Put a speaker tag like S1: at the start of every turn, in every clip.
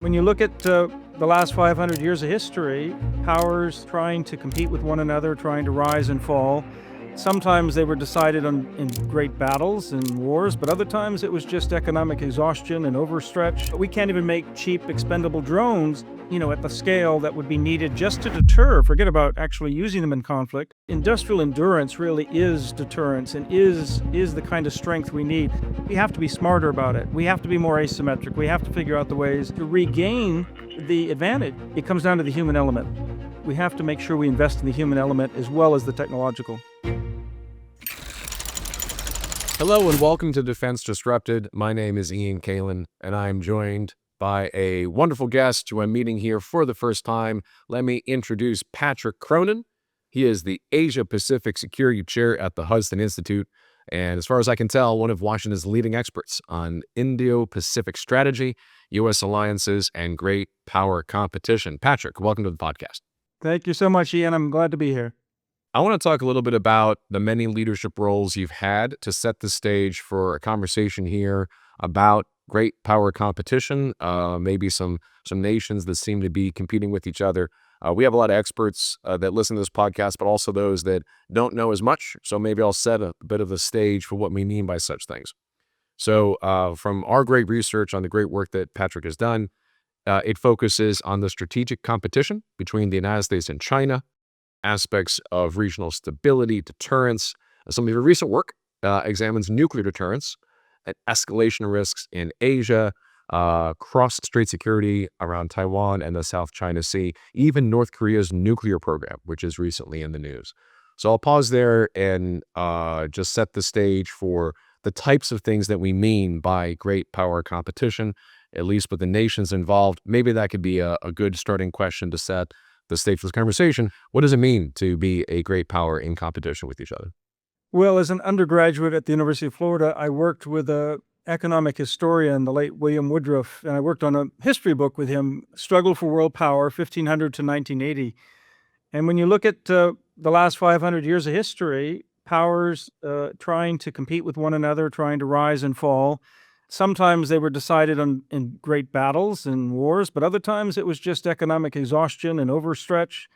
S1: When you look at the last 500 years of history, powers trying to compete with one another, trying to rise and fall. Sometimes they were decided in great battles and wars, but other times it was just economic exhaustion and overstretch. We can't even make cheap, expendable drones, at the scale that would be needed just to deter. Forget about actually using them in conflict. Industrial endurance really is deterrence and is the kind of strength we need. We have to be smarter about it. We have to be more asymmetric. We have to figure out the ways to regain the advantage. It comes down to the human element. We have to make sure we invest in the human element as well as the technological.
S2: Hello and welcome to Defense Disrupted. My name is Ian Kalin, and I'm joined by a wonderful guest who I'm meeting here for the first time. Let me introduce Patrick Cronin. He is the Asia Pacific Security Chair at the Hudson Institute, and as far as I can tell, one of Washington's leading experts on Indo-Pacific strategy, U.S. alliances, and great power competition. Patrick, welcome to the podcast.
S1: Thank you so much, Ian. I'm glad to be here.
S2: I want to talk a little bit about the many leadership roles you've had to set the stage for a conversation here about great power competition, maybe some nations that seem to be competing with each other. We have a lot of experts that listen to this podcast, but also those that don't know as much. So maybe I'll set a bit of the stage for what we mean by such things. So from our great research on the great work that Patrick has done, it focuses on the strategic competition between the United States and China, aspects of regional stability, deterrence. Some of your recent work examines nuclear deterrence and escalation risks in Asia, cross-strait security around Taiwan and the South China Sea, even North Korea's nuclear program, which is recently in the news. So I'll pause there and just set the stage for the types of things that we mean by great power competition, at least with the nations involved. Maybe that could be a good starting question to set the stage for this conversation. What does it mean to be a great power in competition with each other?
S1: Well, as an undergraduate at the University of Florida, I worked with an economic historian, the late William Woodruff, and I worked on a history book with him, Struggle for World Power, 1500 to 1980. And when you look at the last 500 years of history, powers trying to compete with one another, trying to rise and fall. Sometimes they were decided in great battles and wars, but other times it was just economic exhaustion and overstretch.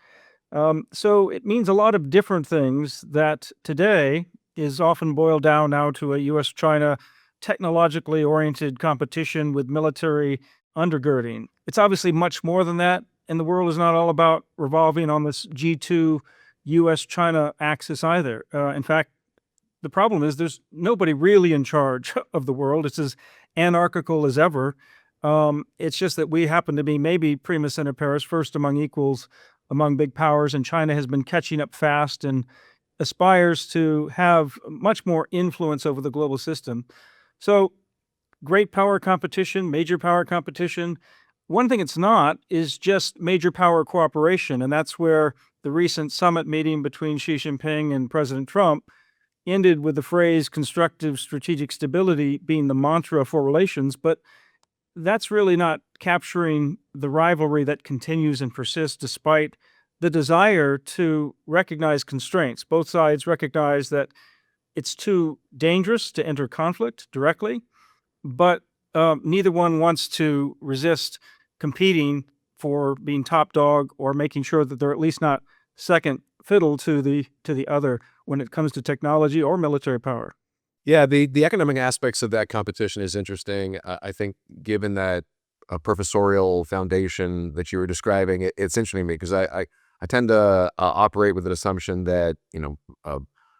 S1: So it means a lot of different things that today is often boiled down now to a U.S.-China technologically oriented competition with military undergirding. It's obviously much more than that, and the world is not all about revolving on this G2 U.S.-China axis either. In fact, the problem is there's nobody really in charge of the world. It's as anarchical as ever. It's just that we happen to be maybe prima inter pares, first among equals among big powers, and China has been catching up fast and aspires to have much more influence over the global system. So great power competition, major power competition. One thing it's not is just major power cooperation, and that's where the recent summit meeting between Xi Jinping and President Trump ended with the phrase constructive strategic stability being the mantra for relations, but that's really not capturing the rivalry that continues and persists despite the desire to recognize constraints. Both sides recognize that it's too dangerous to enter conflict directly, but neither one wants to resist competing for being top dog or making sure that they're at least not second fiddle to the other when it comes to technology or military power.
S2: Yeah, the economic aspects of that competition is interesting. I think given that professorial foundation that you were describing, it's interesting to me because I tend to operate with an assumption that,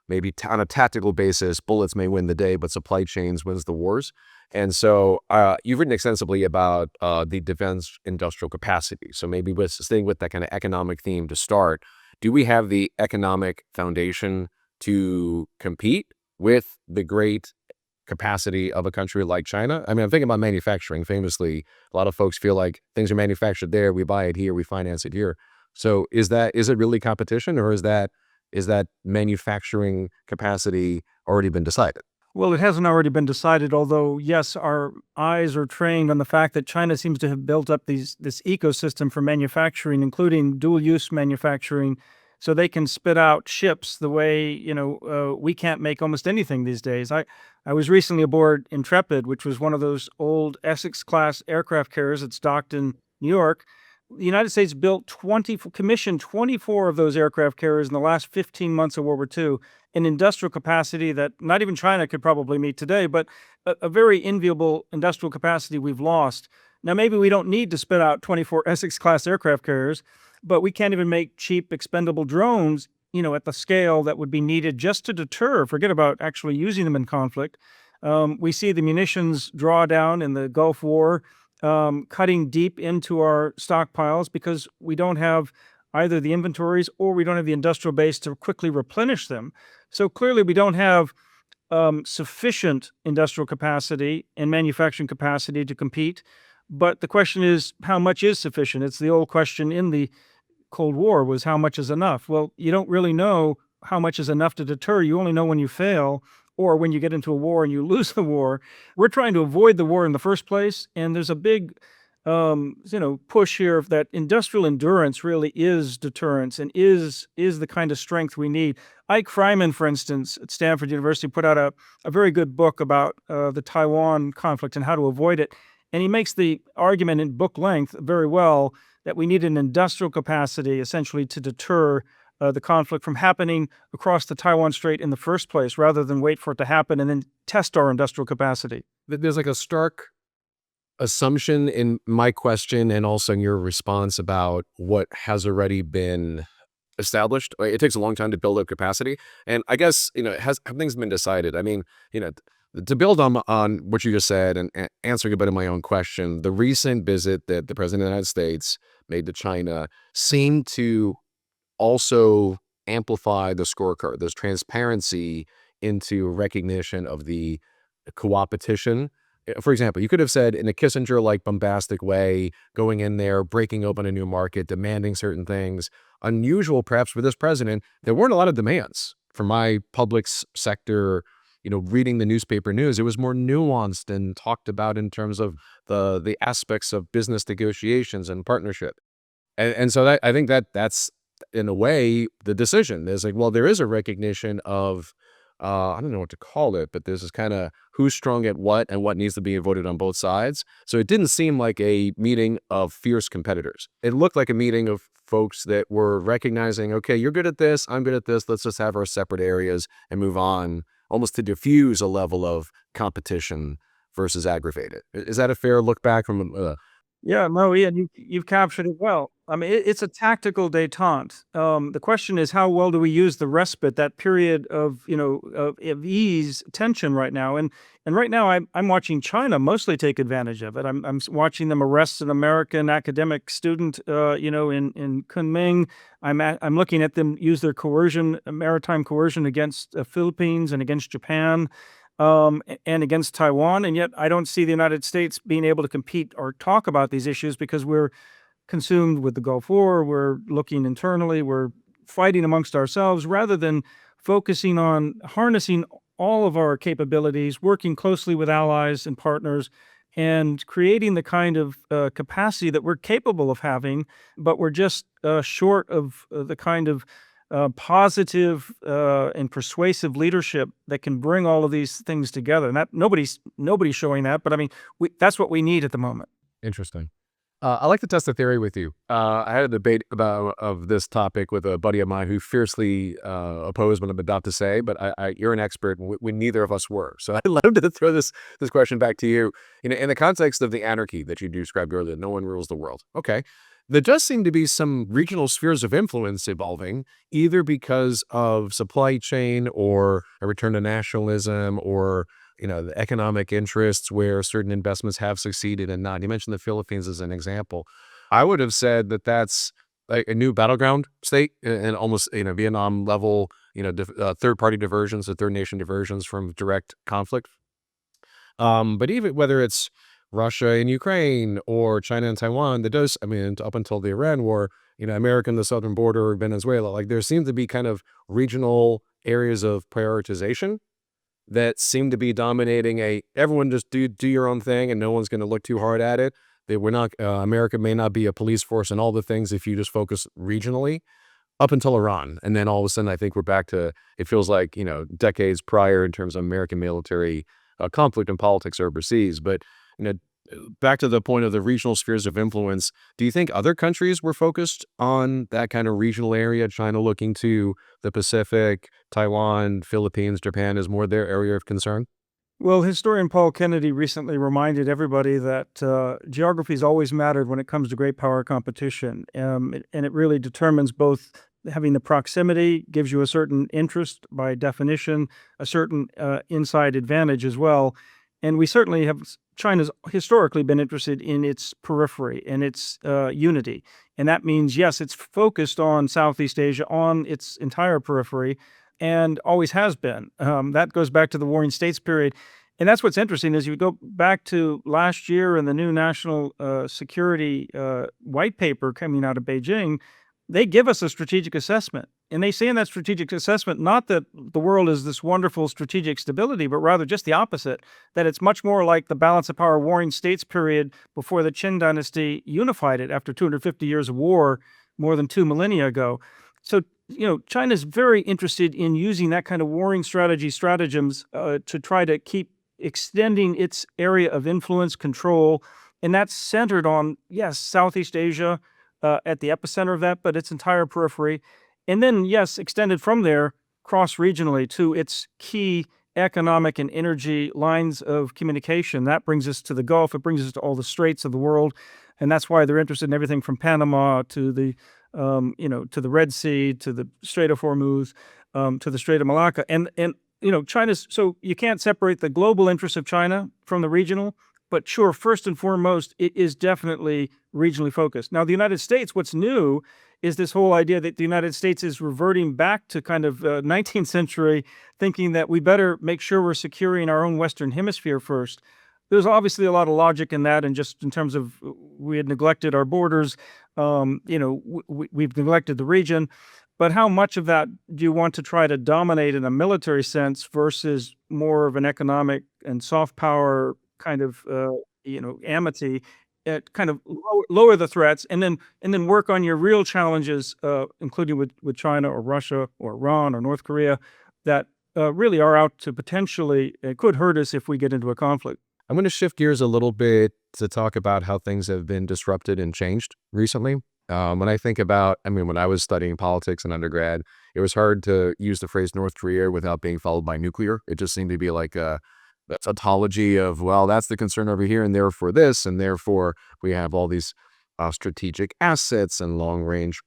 S2: maybe on a tactical basis, bullets may win the day, but supply chains wins the wars. And so you've written extensively about the defense industrial capacity. So maybe staying with that kind of economic theme to start, do we have the economic foundation to compete with the great capacity of a country like China? I mean, I'm thinking about manufacturing. Famously, a lot of folks feel like things are manufactured there, we buy it here, we finance it here. So is it really competition, or is that manufacturing capacity already been decided?
S1: Well, it hasn't already been decided, although, yes, our eyes are trained on the fact that China seems to have built up this ecosystem for manufacturing, including dual-use manufacturing so they can spit out ships the way, we can't make almost anything these days. I was recently aboard Intrepid, which was one of those old Essex-class aircraft carriers that's docked in New York. The United States commissioned 24 of those aircraft carriers in the last 15 months of World War II, in industrial capacity that not even China could probably meet today, but a very enviable industrial capacity we've lost. Now, maybe we don't need to spit out 24 Essex-class aircraft carriers, but we can't even make cheap expendable drones, at the scale that would be needed just to deter. Forget about actually using them in conflict. We see the munitions drawdown in the Gulf War, cutting deep into our stockpiles because we don't have either the inventories or we don't have the industrial base to quickly replenish them. So clearly, we don't have sufficient industrial capacity and manufacturing capacity to compete. But the question is, how much is sufficient? It's the old question in the Cold War, was how much is enough? Well, you don't really know how much is enough to deter. You only know when you fail or when you get into a war and you lose the war. We're trying to avoid the war in the first place, and there's a big push here that industrial endurance really is deterrence and is the kind of strength we need. Ike Fryman, for instance, at Stanford University, put out a very good book about the Taiwan conflict and how to avoid it. And he makes the argument in book length very well that we need an industrial capacity essentially to deter the conflict from happening across the Taiwan Strait in the first place, rather than wait for it to happen and then test our industrial capacity.
S2: There's like a stark assumption in my question and also in your response about what has already been established. It takes a long time to build up capacity. And I guess, have things been decided? I mean, to build on what you just said and answering a bit of my own question, the recent visit that the President of the United States made to China seemed to also amplify the scorecard. There's transparency into recognition of the coopetition. For example, you could have said in a Kissinger-like bombastic way, going in there, breaking open a new market, demanding certain things. Unusual, perhaps, for this president, there weren't a lot of demands. For my public sector, reading the newspaper news, it was more nuanced and talked about in terms of the aspects of business negotiations and partnership. And so I think that's, in a way, the decision. There's like, well, there is a recognition of, I don't know what to call it, but this is kind of who's strong at what and what needs to be voted on both sides. So it didn't seem like a meeting of fierce competitors. It looked like a meeting of folks that were recognizing, okay, you're good at this, I'm good at this, let's just have our separate areas and move on, almost to diffuse a level of competition versus aggravate it. Is that a fair look back from
S1: Yeah, no, Ian, you've captured it well. I mean, it's a tactical détente. The question is, how well do we use the respite, that period of of ease, tension right now? And right now, I'm watching China mostly take advantage of it. I'm watching them arrest an American academic student, in Kunming. I'm looking at them use their coercion, maritime coercion, against the Philippines and against Japan. And against Taiwan. And yet I don't see the United States being able to compete or talk about these issues because we're consumed with the Gulf War. We're looking internally. We're fighting amongst ourselves rather than focusing on harnessing all of our capabilities, working closely with allies and partners, and creating the kind of capacity that we're capable of having, but we're just short of the kind of positive and persuasive leadership that can bring all of these things together. And that nobody's showing that, but I mean, that's what we need at the moment.
S2: Interesting. I like to test the theory with you. I had a debate of this topic with a buddy of mine who fiercely opposed what I'm about to say, but you're an expert, and we neither of us were. So I'd love to throw this question back to you. In the context of the anarchy that you described earlier, no one rules the world. Okay. There does seem to be some regional spheres of influence evolving, either because of supply chain or a return to nationalism or the economic interests where certain investments have succeeded and not. You mentioned the Philippines as an example. I would have said that that's like a new battleground state and almost Vietnam level, third-party diversions or third-nation diversions from direct conflict. But even whether it's Russia and Ukraine or China and Taiwan, up until the Iran war, America and the southern border, Venezuela, like there seems to be kind of regional areas of prioritization that seem to be dominating everyone just do your own thing and no one's going to look too hard at it. America may not be a police force and all the things if you just focus regionally. up until Iran. And then all of a sudden, I think we're back to, it feels like, decades prior in terms of American military conflict and politics overseas. But, you know, back to the point of the regional spheres of influence, do you think other countries were focused on that kind of regional area, China looking to the Pacific, Taiwan, Philippines, Japan is more their area of concern?
S1: Well, historian Paul Kennedy recently reminded everybody that geography's always mattered when it comes to great power competition. And it really determines both having the proximity gives you a certain interest by definition, a certain inside advantage as well. And we certainly have, China's historically been interested in its periphery and its unity. And that means, yes, it's focused on Southeast Asia, on its entire periphery, and always has been. That goes back to the Warring States period. And that's what's interesting is you go back to last year and the new national security white paper coming out of Beijing, they give us a strategic assessment. And they say in that strategic assessment, not that the world is this wonderful strategic stability, but rather just the opposite, that it's much more like the balance of power Warring States period before the Qing dynasty unified it after 250 years of war more than 2 millennia ago. So, China's very interested in using that kind of warring stratagems to try to keep extending its area of influence, control, and that's centered on, yes, Southeast Asia at the epicenter of that, but its entire periphery. And then, yes, extended from there cross-regionally to its key economic and energy lines of communication. That brings us to the Gulf. It brings us to all the straits of the world. And that's why they're interested in everything from Panama to the to the Red Sea, to the Strait of Hormuz, to the Strait of Malacca. And China's, so you can't separate the global interests of China from the regional, but sure, first and foremost, it is definitely regionally focused. Now, the United States, what's new is this whole idea that the United States is reverting back to kind of 19th century thinking that we better make sure we're securing our own Western hemisphere first. There's obviously a lot of logic in that, and just in terms of we had neglected our borders, we've neglected the region. But how much of that do you want to try to dominate in a military sense versus more of an economic and soft power kind of amity? Kind of lower the threats, and then work on your real challenges, including with China or Russia or Iran or North Korea, that really are out to potentially could hurt us if we get into a conflict.
S2: I'm going to shift gears a little bit to talk about how things have been disrupted and changed recently. When I think about, when I was studying politics in undergrad, it was hard to use the phrase North Korea without being followed by nuclear. It just seemed to be like a tautology of, well, that's the concern over here, and therefore this, and therefore we have all these strategic assets and long-range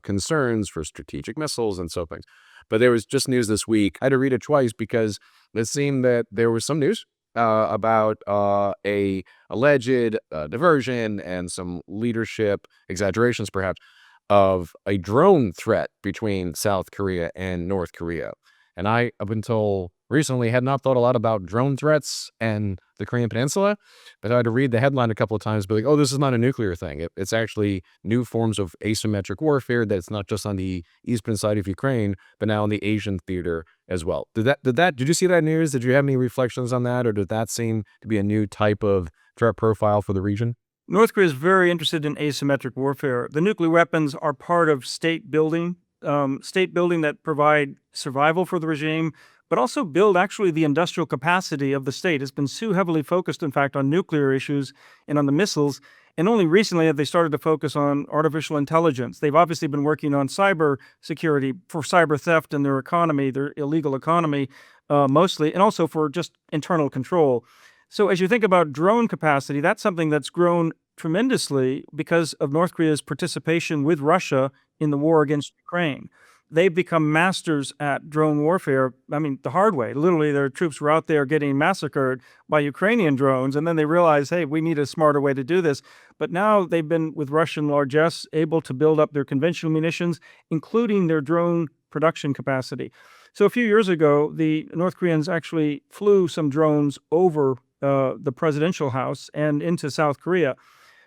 S2: concerns for strategic missiles and so things. But there was just news this week. I had to read it twice because it seemed that there was some news about a alleged diversion and some leadership exaggerations, perhaps, of a drone threat between South Korea and North Korea. And I, up until recently, had not thought a lot about drone threats and the Korean Peninsula, but I had to read the headline a couple of times, be like, oh, this is not a nuclear thing. It's actually new forms of asymmetric warfare that's not just on the eastern side of Ukraine, but now in the Asian theater as well. Did you see that news? Did you have any reflections on that, or did that seem to be a new type of threat profile for the region?
S1: North Korea is very interested in asymmetric warfare. The nuclear weapons are part of state building that provide survival for the regime, but also build actually the industrial capacity of the state. It's been too heavily focused, in fact, on nuclear issues and on the missiles. And only recently have they started to focus on artificial intelligence. They've obviously been working on cyber security for cyber theft in their economy, their illegal economy, mostly, and also for just internal control. So as you think about drone capacity, that's something that's grown tremendously because of North Korea's participation with Russia in the war against Ukraine. They've become masters at drone warfare, the hard way. Literally, their troops were out there getting massacred by Ukrainian drones, and then they realized, hey, we need a smarter way to do this. But now they've been, with Russian largesse, able to build up their conventional munitions, including their drone production capacity. So a few years ago, the North Koreans actually flew some drones over the presidential house and into South Korea.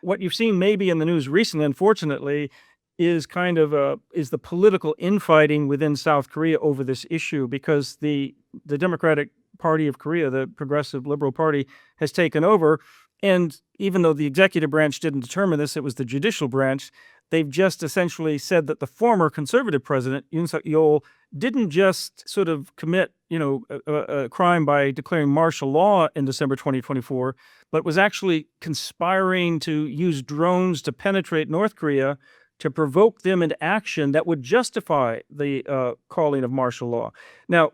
S1: What you've seen maybe in the news recently, unfortunately, is kind of is the political infighting within South Korea over this issue, because the Democratic Party of Korea, the Progressive Liberal Party, has taken over. And even though the executive branch didn't determine this, it was the judicial branch. They've just essentially said that the former conservative president, Yoon Suk-yeol, didn't just sort of commit, a crime by declaring martial law in December 2024, but was actually conspiring to use drones to penetrate North Korea to provoke them into action that would justify the calling of martial law. Now,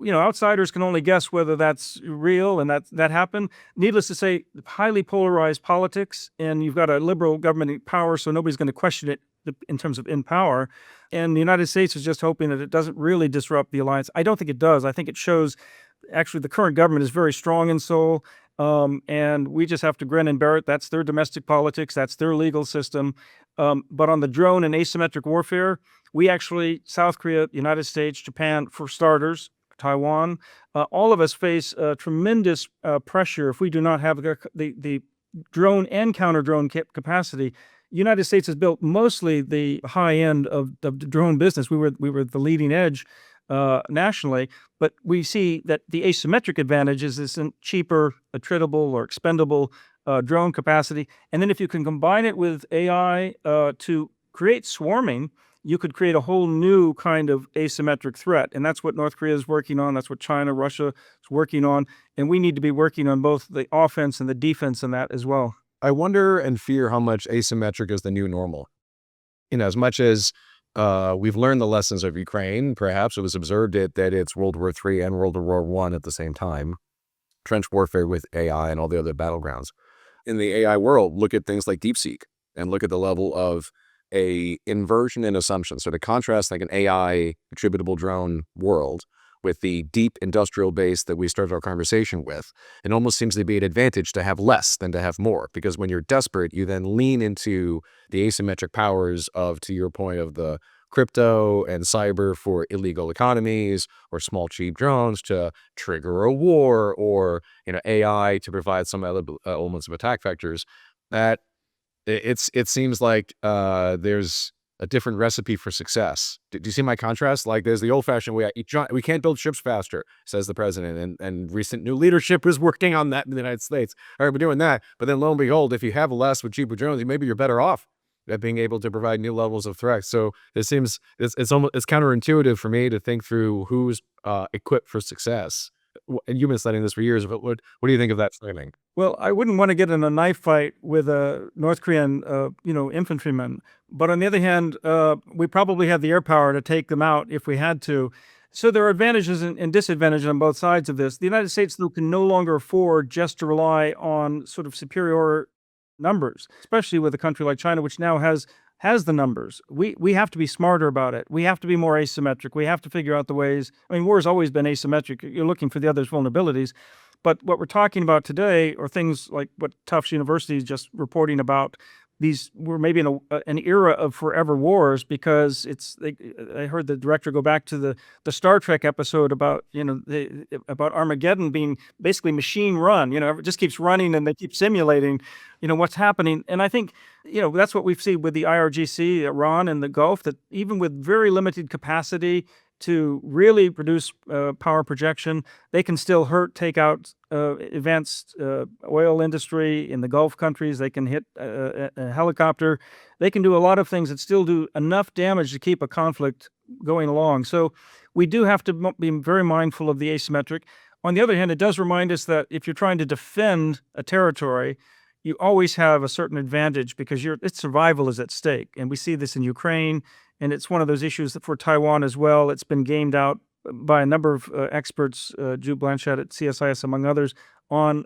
S1: outsiders can only guess whether that's real and that happened. Needless to say, highly polarized politics, and you've got a liberal government in power, so nobody's going to question it in terms of in power. And the United States is just hoping that it doesn't really disrupt the alliance. I don't think it does. I think it shows actually the current government is very strong in Seoul, and we just have to grin and bear it. That's their domestic politics. That's their legal system. But on the drone and asymmetric warfare, we actually, South Korea, United States, Japan, for starters, Taiwan, all of us face tremendous pressure if we do not have the drone and counter-drone capacity. The United States has built mostly the high end of the drone business. We were the leading edge nationally, but we see that the asymmetric advantage is this cheaper, attritable, or expendable drone capacity. And then if you can combine it with AI to create swarming, you could create a whole new kind of asymmetric threat. And that's what North Korea is working on. That's what China, Russia is working on. And we need to be working on both the offense and the defense in that as well.
S2: I wonder and fear how much asymmetric is the new normal. As much as we've learned the lessons of Ukraine, perhaps it was observed that it's World War III and World War I at the same time, trench warfare with AI and all the other battlegrounds. In the AI world, look at things like DeepSeek and look at the level of a inversion in assumptions. So to contrast like an AI attributable drone world with the deep industrial base that we started our conversation with, it almost seems to be an advantage to have less than to have more, because when you're desperate, you then lean into the asymmetric powers of, to your point, of the crypto and cyber for illegal economies, or small cheap drones to trigger a war, or AI to provide some elements of attack vectors. That it seems like there's a different recipe for success. Do you see my contrast? Like there's the old-fashioned way, we can't build ships faster, says the president, and recent new leadership is working on that in the United States. All right, we're doing that. But then lo and behold, if you have less with cheaper drones, maybe you're better off at being able to provide new levels of threat. So it seems it's counterintuitive for me to think through who's equipped for success. And you've been studying this for years, but what do you think of that framing?
S1: Well, I wouldn't want to get in a knife fight with a North Korean, infantryman. But on the other hand, we probably have the air power to take them out if we had to. So there are advantages and disadvantages on both sides of this. The United States, though, can no longer afford just to rely on sort of superior numbers, especially with a country like China, which now has the numbers. We have to be smarter about it. We have to be more asymmetric. We have to figure out the ways. I mean, war has always been asymmetric. You're looking for the other's vulnerabilities. But what we're talking about today are things like what Tufts University is just reporting about. We're maybe in an era of forever wars, because I heard the director go back to the Star Trek episode about about Armageddon being basically machine run. It just keeps running and they keep simulating what's happening. And I think that's what we've seen with the IRGC, Iran, and the Gulf, that even with very limited capacity to really produce power projection, they can still take out advanced oil industry in the Gulf countries. They can hit a helicopter. They can do a lot of things that still do enough damage to keep a conflict going along. So we do have to be very mindful of the asymmetric. On the other hand, it does remind us that if you're trying to defend a territory, you always have a certain advantage, because its survival is at stake. And we see this in Ukraine. And it's one of those issues that for Taiwan as well. It's been gamed out by a number of experts, Jude Blanchett at CSIS, among others, on,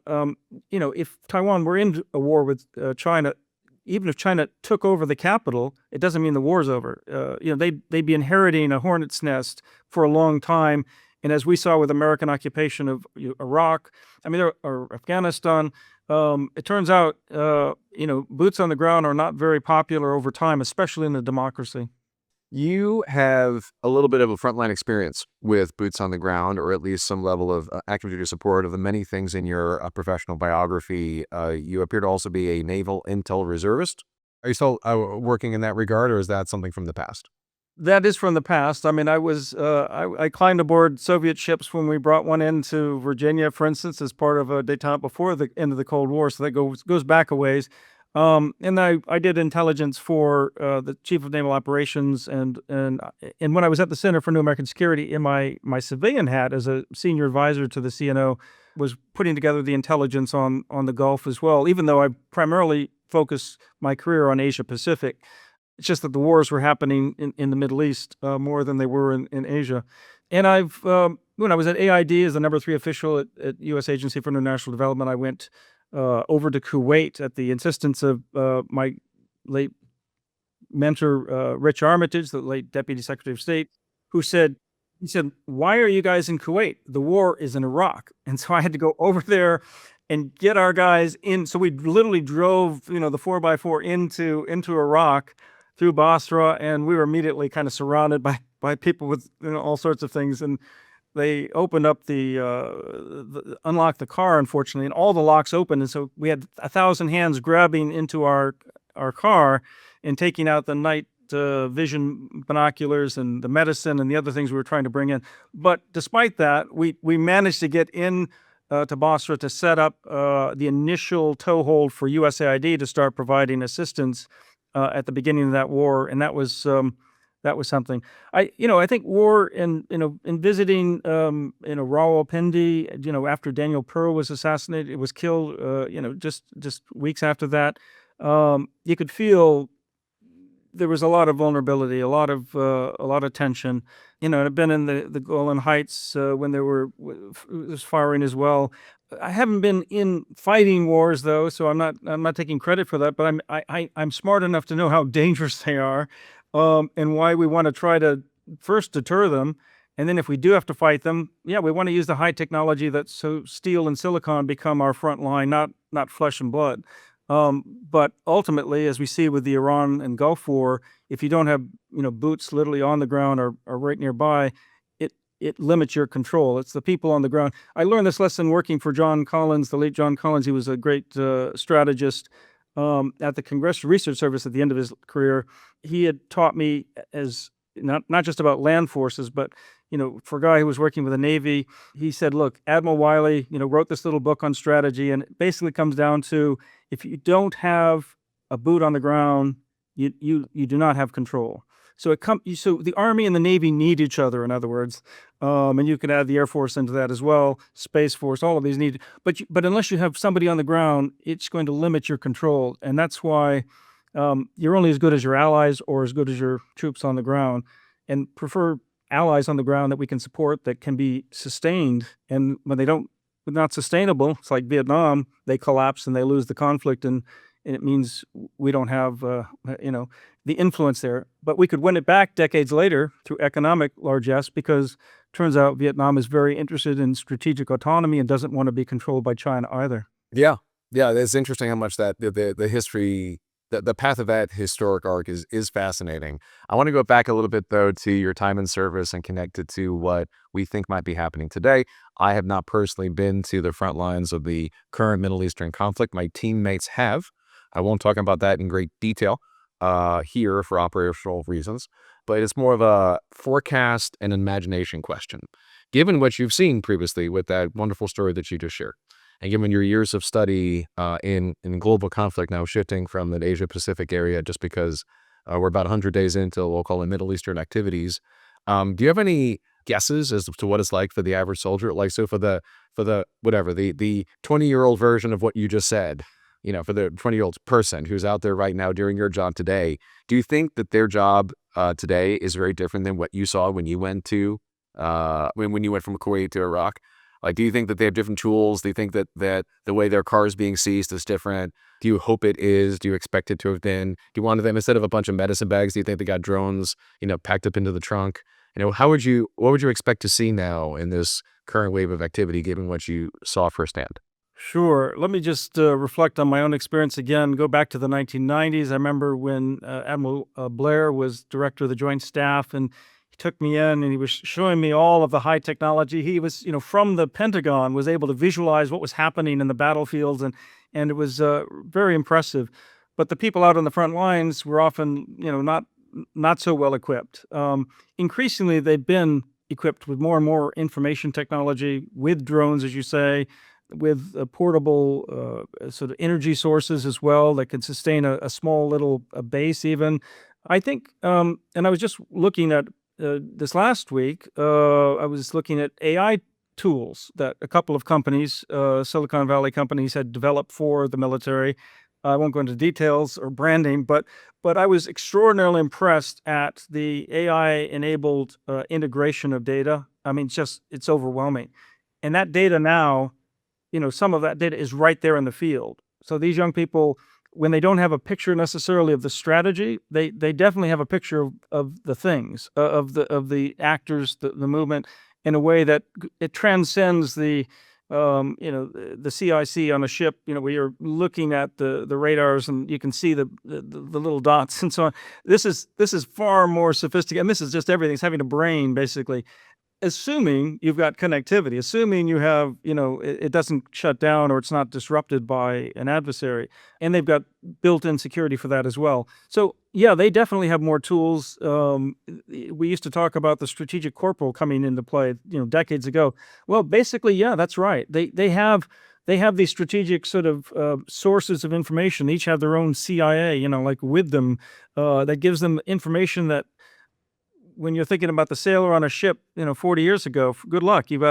S1: if Taiwan were in a war with China, even if China took over the capital, it doesn't mean the war's over. They'd be inheriting a hornet's nest for a long time. And as we saw with American occupation of Iraq, or Afghanistan, it turns out, boots on the ground are not very popular over time, especially in a democracy.
S2: You have a little bit of a frontline experience with boots on the ground, or at least some level of active duty support of the many things in your professional biography. You appear to also be a naval intel reservist. Are you still working in that regard, or is that something from the past?
S1: That is from the past. I I climbed aboard Soviet ships when we brought one into Virginia, for instance, as part of a detente before the end of the Cold War. So that goes back a ways. And I did intelligence for the chief of naval operations, and when I was at the Center for New American Security in my civilian hat as a senior advisor to the CNO, was putting together the intelligence on the Gulf as well. Even though I primarily focused my career on Asia Pacific, it's just that the wars were happening in the Middle East more than they were in Asia. And when I was at AID as the #3 official at U.S. Agency for International Development, I went over to Kuwait at the insistence of my late mentor, Rich Armitage, the late Deputy Secretary of State, who said, he said, "Why are you guys in Kuwait? The war is in Iraq." And so I had to go over there and get our guys in. So we literally drove, the 4x4 into Iraq through Basra, and we were immediately kind of surrounded by people with all sorts of things. And they opened up unlocked the car, unfortunately, and all the locks opened. And so we had 1,000 hands grabbing into our car and taking out the night vision binoculars and the medicine and the other things we were trying to bring in. But despite that, we managed to get in to Basra to set up the initial toehold for USAID to start providing assistance at the beginning of that war, and that was something. I think war in visiting Rawalpindi, after Daniel Pearl was assassinated, it was killed, just weeks after that. You could feel there was a lot of vulnerability, a lot of tension. And I've been in the Golan Heights when there was firing as well. I haven't been in fighting wars though, so I'm not taking credit for that. But I'm smart enough to know how dangerous they are, and why we want to try to first deter them, and then if we do have to fight them, we want to use the high technology so steel and silicon become our front line, not flesh and blood. But ultimately, as we see with the Iran and Gulf War, if you don't have boots literally on the ground or right nearby, it limits your control. It's the people on the ground. I learned this lesson working for John Collins, the late John Collins. He was a great strategist at the Congressional Research Service at the end of his career. He had taught me as not just about land forces, but for a guy who was working with the Navy, he said, "Look, Admiral Wiley, wrote this little book on strategy, and it basically comes down to if you don't have a boot on the ground, you do not have control." So so the Army and the Navy need each other, in other words, and you can add the Air Force into that as well, Space Force, all of these need. But unless you have somebody on the ground, it's going to limit your control, and that's why you're only as good as your allies or as good as your troops on the ground, and prefer allies on the ground that we can support, that can be sustained. And when they're not sustainable, it's like Vietnam, they collapse and they lose the conflict, and it means we don't have the influence there. But we could win it back decades later through economic largesse, because turns out Vietnam is very interested in strategic autonomy and doesn't want to be controlled by China either.
S2: Yeah, it's interesting how much that the history, the path of that historic arc is fascinating. I want to go back a little bit though to your time in service and connect it to what we think might be happening today. I have not personally been to the front lines of the current Middle Eastern conflict. My teammates have. I won't talk about that in great detail here for operational reasons, but it's more of a forecast and imagination question. Given what you've seen previously with that wonderful story that you just shared, and given your years of study in global conflict, now shifting from the Asia Pacific area, just because we're about 100 days into what we'll call the Middle Eastern activities, do you have any guesses as to what it's like for the average soldier? Like, so for the 20-year-old version of what you just said, for the 20-year-old person who's out there right now doing your job today, do you think that their job today is very different than what you saw when you went to when you went from Kuwait to Iraq? Like, do you think that they have different tools? Do you think that the way their car is being seized is different? Do you hope it is? Do you expect it to have been? Do you want them, instead of a bunch of medicine bags, do you think they got drones, packed up into the trunk? What would you expect to see now in this current wave of activity, given what you saw firsthand?
S1: Sure. Let me just reflect on my own experience again. Go back to the 1990s. I remember when Admiral Blair was director of the Joint Staff, and he took me in and he was showing me all of the high technology. He was, from the Pentagon, was able to visualize what was happening in the battlefields, and it was very impressive. But the people out on the front lines were often, not so well equipped. Increasingly, they've been equipped with more and more information technology, with drones, as you say, with portable sort of energy sources as well that can sustain a small little base even. I think, and I was just looking at this last week, I was looking at AI tools that a couple of companies, Silicon Valley companies, had developed for the military. I won't go into details or branding, but I was extraordinarily impressed at the AI-enabled integration of data. I mean, it's overwhelming. And that data now, some of that data is right there in the field. So these young people, when they don't have a picture necessarily of the strategy, they definitely have a picture of the things, of the actors, the movement, in a way that it transcends the CIC on a ship, where you're looking at the radars and you can see the little dots and so on. This is far more sophisticated, and this is just everything. It's having a brain, basically, assuming you've got connectivity, assuming you have, it doesn't shut down or it's not disrupted by an adversary. And they've got built-in security for that as well. So yeah, they definitely have more tools. We used to talk about the strategic corporal coming into play, decades ago. Well, basically, yeah, that's right. They have these strategic sort of sources of information. They each have their own CIA, like with them, that gives them information that, when you're thinking about the sailor on a ship, 40 years ago, good luck. You've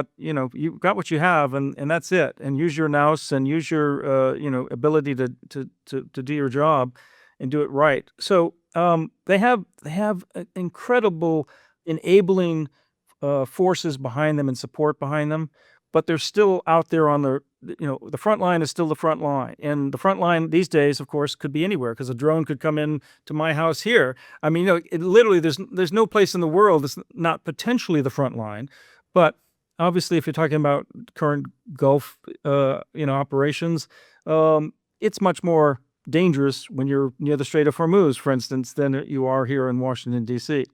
S1: got what you have, and that's it. And use your nous and use your, ability to do your job and do it right. So they have incredible enabling forces behind them and support behind them, but they're still out there on the front line is still the front line. And the front line these days, of course, could be anywhere, because a drone could come in to my house here. I mean, it literally, there's no place in the world that's not potentially the front line. But obviously, if you're talking about current Gulf, operations, it's much more dangerous when you're near the Strait of Hormuz, for instance, than you are here in Washington, D.C.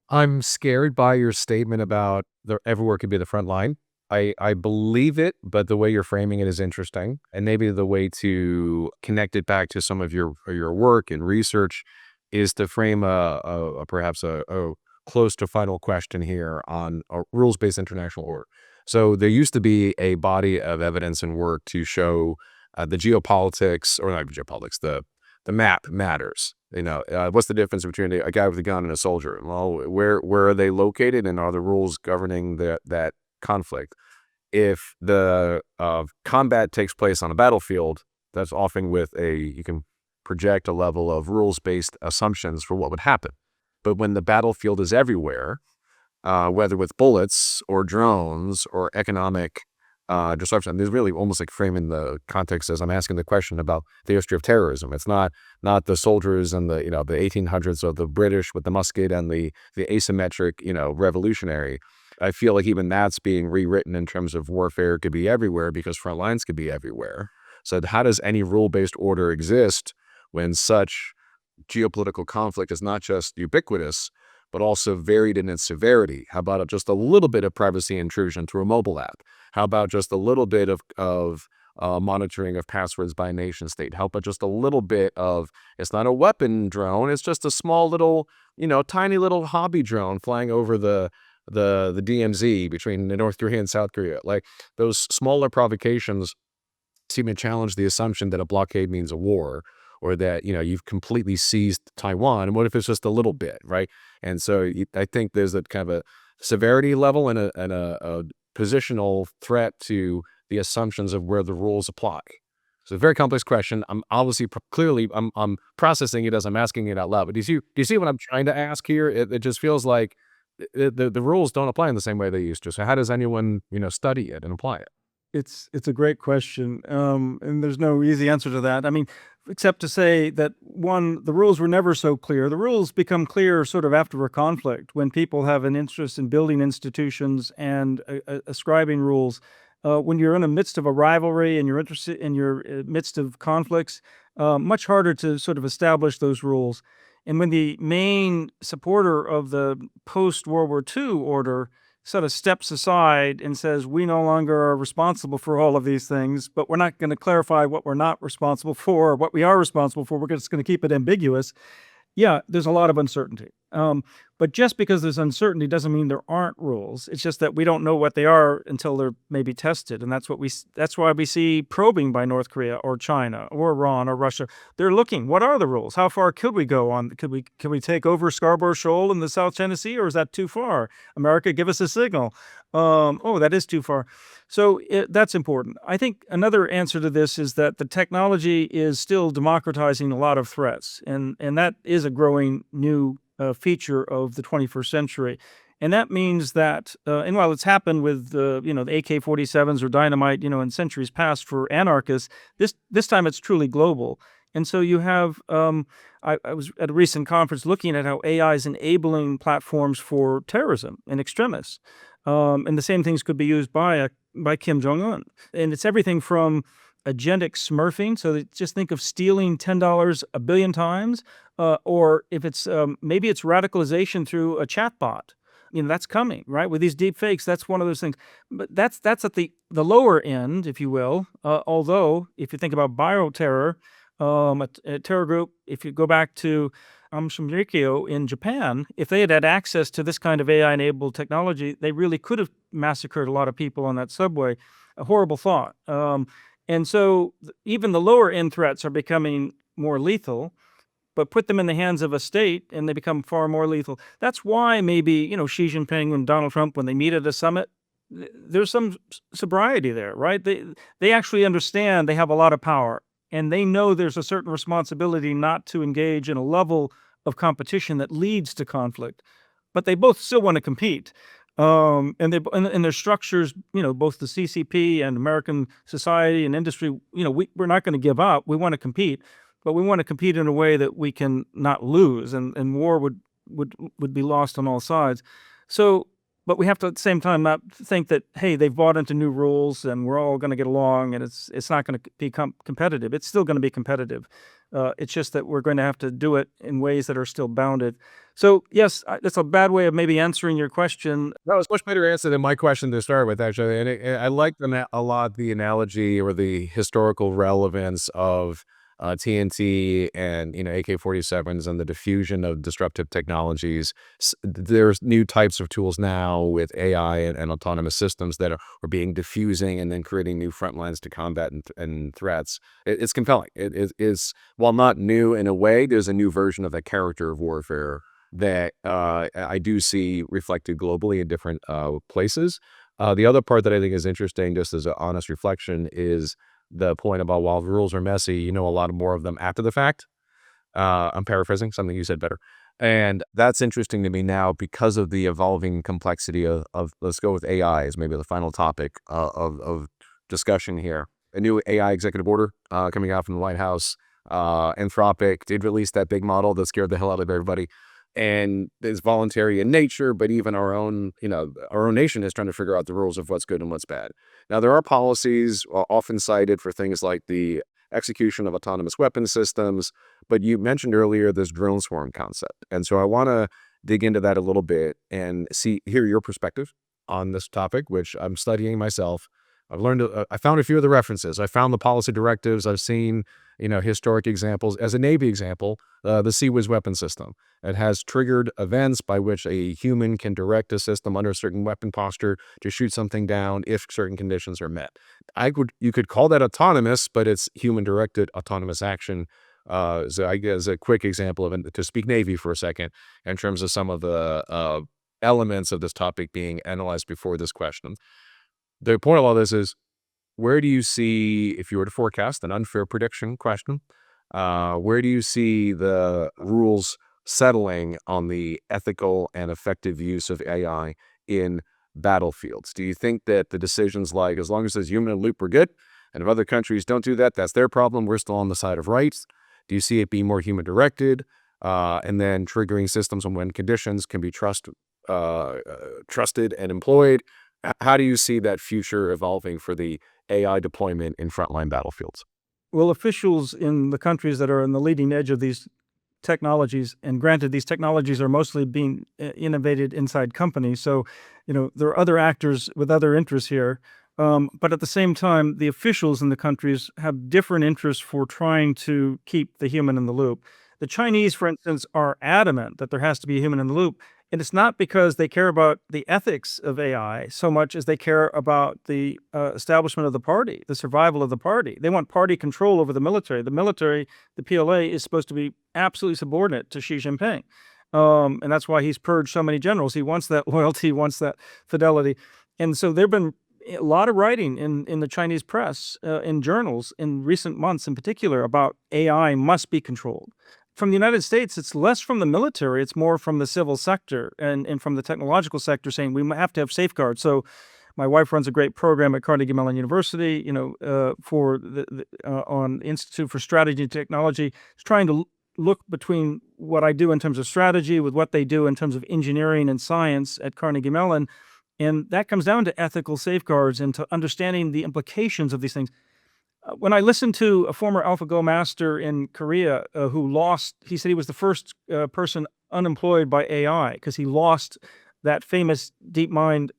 S2: I'm scared by your statement about everywhere could be the front line. I believe it, but the way you're framing it is interesting. And maybe the way to connect it back to some of your work and research is to frame perhaps a close to final question here on a rules-based international order. So there used to be a body of evidence and work to show the geopolitics, or not geopolitics, the map matters. What's the difference between a guy with a gun and a soldier? Well, where are they located, and are the rules governing that conflict? If the combat takes place on a battlefield, that's often with you can project a level of rules-based assumptions for what would happen. But when the battlefield is everywhere, whether with bullets or drones or economic disruption, there's really almost like framing the context as I'm asking the question about the history of terrorism. It's not the soldiers and the 1800s of the British with the musket and the asymmetric revolutionary. I feel like even that's being rewritten in terms of warfare could be everywhere, because front lines could be everywhere. So how does any rule-based order exist when such geopolitical conflict is not just ubiquitous, but also varied in its severity? How about just a little bit of privacy intrusion through a mobile app? How about just a little bit of monitoring of passwords by a nation state? How about just a little bit of, it's not a weapon drone, it's just a small little, tiny little hobby drone flying over the DMZ between North Korea and South Korea. Like, those smaller provocations seem to challenge the assumption that a blockade means a war, or that, you've completely seized Taiwan. And what if it's just a little bit, right? And so I think there's a kind of a severity level and a positional threat to the assumptions of where the rules apply. So a very complex question. I'm obviously clearly I'm processing it as I'm asking it out loud. But do you see what I'm trying to ask here? It just feels like the rules don't apply in the same way they used to. So how does anyone study it and apply it?
S1: It's a great question, and there's no easy answer to that. I mean, except to say that, one, the rules were never so clear. The rules become clear sort of after a conflict, when people have an interest in building institutions and ascribing rules. When you're in the midst of a rivalry and you're interested in your midst of conflicts, much harder to sort of establish those rules. And when the main supporter of the post-World War II order sort of steps aside and says, we no longer are responsible for all of these things, but we're not going to clarify what we're not responsible for, or what we are responsible for. We're just going to keep it ambiguous. Yeah, there's a lot of uncertainty. But just because there's uncertainty doesn't mean there aren't rules. It's just that we don't know what they are until they're maybe tested, and that's why we see probing by North Korea or China or Iran or Russia. They're looking. What are the rules? How far could we go on? Could we take over Scarborough Shoal in the South China Sea, or is that too far? America, give us a signal. Oh, that is too far. So that's important. I think another answer to this is that the technology is still democratizing a lot of threats, and that is a growing new feature of the 21st century. And that means that, and while it's happened with the AK-47s or dynamite, in centuries past for anarchists, this time it's truly global. And so you have, I was at a recent conference looking at how AI is enabling platforms for terrorism and extremists. And the same things could be used by Kim Jong-un. And it's everything from agentic smurfing, so that just think of stealing $10 a billion times, or if it's maybe it's radicalization through a chatbot. That's coming, right? With these deep fakes, that's one of those things. But that's at the lower end, if you will. Although, if you think about bioterror, a terror group, if you go back to Shimrikyo in Japan, if they had had access to this kind of AI-enabled technology, they really could have massacred a lot of people on that subway. A horrible thought. And so even the lower end threats are becoming more lethal, but put them in the hands of a state and they become far more lethal. That's why maybe, Xi Jinping and Donald Trump, when they meet at a summit, there's some sobriety there, right? They actually understand they have a lot of power, and they know there's a certain responsibility not to engage in a level of competition that leads to conflict, but they both still want to compete. And their structures, both the CCP and American society and industry, we're not going to give up. We want to compete, but we want to compete in a way that we can not lose, and war would be lost on all sides. So, but we have to at the same time not think that, hey, they've bought into new rules and we're all going to get along and it's not going to be competitive. It's still going to be competitive. It's just that we're going to have to do it in ways that are still bounded. So yes, that's a bad way of maybe answering your question.
S2: That was much better answer than my question to start with, actually. And I like a lot the analogy or the historical relevance of TNT and AK-47s and the diffusion of disruptive technologies. There's new types of tools now with AI and autonomous systems that are being diffusing and then creating new front lines to combat and threats. It's compelling. It is, while not new in a way, there's a new version of that character of warfare that I do see reflected globally in different places. The other part that I think is interesting, just as an honest reflection, is the point about while the rules are messy, a lot more of them after the fact. I'm paraphrasing something you said better. And that's interesting to me now because of the evolving complexity of let's go with AI as maybe the final topic of discussion here. A new AI executive order coming out from the White House. Anthropic did release that big model that scared the hell out of everybody. And it's voluntary in nature, but even our own nation is trying to figure out the rules of what's good and what's bad. Now, there are policies often cited for things like the execution of autonomous weapon systems, but you mentioned earlier this drone swarm concept. And so I want to dig into that a little bit and hear your perspective on this topic, which I'm studying myself. I've learned, I found a few of the references. I found the policy directives. I've seen, historic examples. As a Navy example, the CWIS weapon system. It has triggered events by which a human can direct a system under a certain weapon posture to shoot something down if certain conditions are met. You could call that autonomous, but it's human-directed autonomous action. So I guess a quick example of it, to speak Navy for a second, in terms of some of the elements of this topic being analyzed before this question. The point of all this is, where do you see, if you were to forecast an unfair prediction question, where do you see the rules settling on the ethical and effective use of AI in battlefields? Do you think that the decisions like, as long as there's human in the loop, we're good, and if other countries don't do that, that's their problem, we're still on the side of rights? Do you see it being more human-directed, and then triggering systems when conditions can be trusted and employed? How do you see that future evolving for the AI deployment in frontline battlefields?
S1: Well, officials in the countries that are on the leading edge of these technologies, and granted, these technologies are mostly being innovated inside companies, so there are other actors with other interests here. But at the same time, the officials in the countries have different interests for trying to keep the human in the loop. The Chinese, for instance, are adamant that there has to be a human in the loop, And it's not because they care about the ethics of AI so much as they care about the establishment of the party, the survival of the party. They want party control over the military. The military, the PLA, is supposed to be absolutely subordinate to Xi Jinping. And that's why he's purged so many generals. He wants that loyalty, wants that fidelity. And so there have been a lot of writing in the Chinese press, in journals in recent months in particular, about AI must be controlled. From the United States, it's less from the military, it's more from the civil sector and from the technological sector saying we have to have safeguards. So my wife runs a great program at Carnegie Mellon University, for on Institute for Strategy and Technology. It's trying to look between what I do in terms of strategy with what they do in terms of engineering and science at Carnegie Mellon. And that comes down to ethical safeguards and to understanding the implications of these things. When I listened to a former AlphaGo master in Korea who lost, he said he was the first person unemployed by AI because he lost that famous DeepMind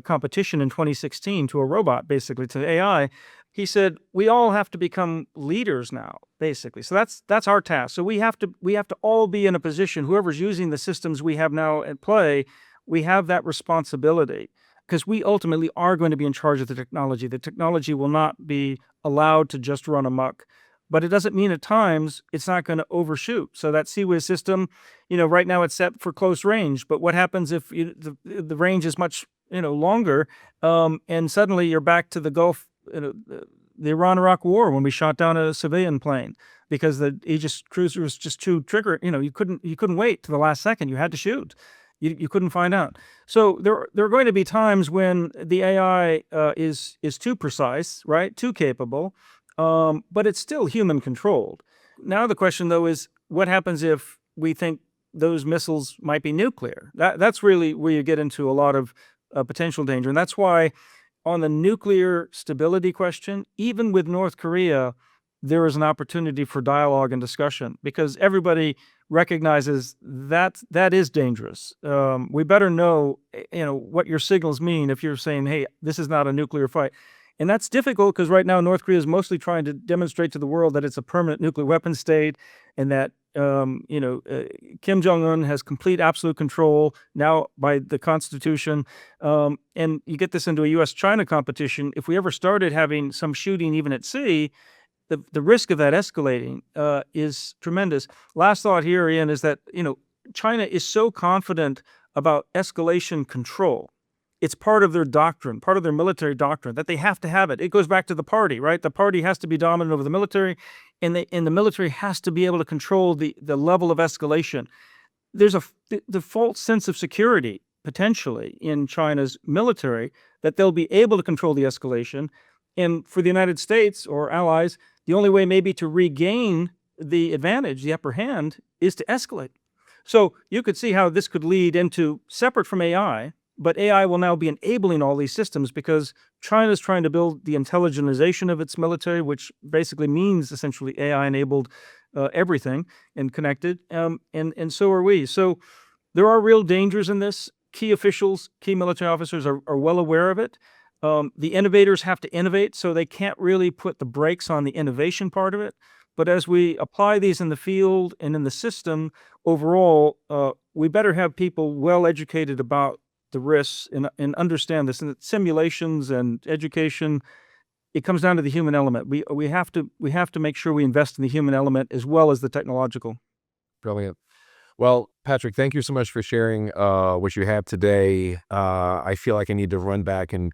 S1: competition in 2016 to a robot, basically to AI. He said we all have to become leaders now, basically. So that's our task. So we have to all be in a position. Whoever's using the systems we have now at play, we have that responsibility, because we ultimately are going to be in charge of the technology. The technology will not be allowed to just run amok. But it doesn't mean at times it's not going to overshoot. So that CWIS system, right now it's set for close range. But what happens if the range is much longer, and suddenly you're back to the Gulf, the Iran-Iraq War, when we shot down a civilian plane because the Aegis cruiser was just too trigger. You couldn't wait to the last second. You had to shoot. You couldn't find out. So there are going to be times when the AI is too precise, right? Too capable, but it's still human controlled. Now the question though is, what happens if we think those missiles might be nuclear? That's really where you get into a lot of potential danger, and that's why on the nuclear stability question, even with North Korea, there is an opportunity for dialogue and discussion, because everybody recognizes that is dangerous. We better know, what your signals mean if you're saying, hey, this is not a nuclear fight. And that's difficult because right now North Korea is mostly trying to demonstrate to the world that it's a permanent nuclear weapon state, and that Kim Jong-un has complete absolute control now by the Constitution. And you get this into a U.S.-China competition. If we ever started having some shooting even at sea, the risk of that escalating is tremendous. Last thought here, Ian, is that China is so confident about escalation control. It's part of their doctrine, part of their military doctrine, that they have to have it. It goes back to the party, right? The party has to be dominant over the military, and the military has to be able to control the level of escalation. There's the false sense of security, potentially, in China's military, that they'll be able to control the escalation. And for the United States or allies, the only way maybe to regain the advantage, the upper hand, is to escalate. So you could see how this could lead into, separate from AI, but AI will now be enabling all these systems because China's trying to build the intelligentization of its military, which basically means essentially AI-enabled everything and connected, and so are we. So there are real dangers in this. Key officials, key military officers are well aware of it. The innovators have to innovate, so they can't really put the brakes on the innovation part of it. But as we apply these in the field and in the system overall, we better have people well educated about the risks and understand this. And simulations and education, it comes down to the human element. We have to make sure we invest in the human element as well as the technological.
S2: Brilliant. Well, Patrick, thank you so much for sharing what you have today. I feel like I need to run back and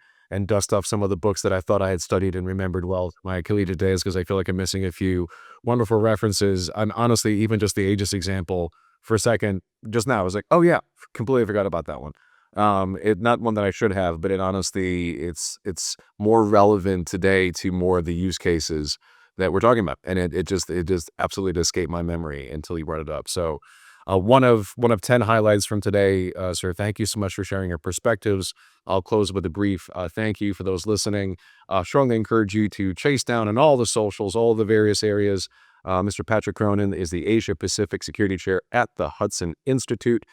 S2: dust off some of the books that I thought I had studied and remembered well my collegiate days, because I feel like I'm missing a few wonderful references. And honestly, even just the Aegis example for a second just now, I was like, oh yeah, completely forgot about that one. Not one that I should have, but it's more relevant today to more of the use cases that we're talking about. And it just absolutely escaped my memory until you brought it up. So one of 10 highlights from today, sir. Thank you so much for sharing your perspectives. I'll close with a brief thank you for those listening. Strongly encourage you to chase down in all the socials, all the various areas. Mr. Patrick Cronin is the Asia Pacific Security Chair at the Hudson Institute.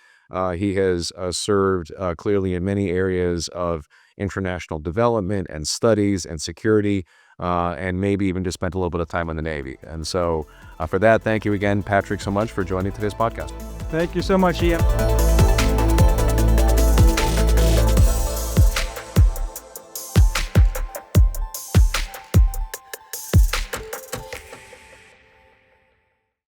S2: He has served clearly in many areas of international development and studies and security, and maybe even just spent a little bit of time in the Navy. And so for that, thank you again, Patrick, so much for joining today's podcast.
S1: Thank you so much, Ian.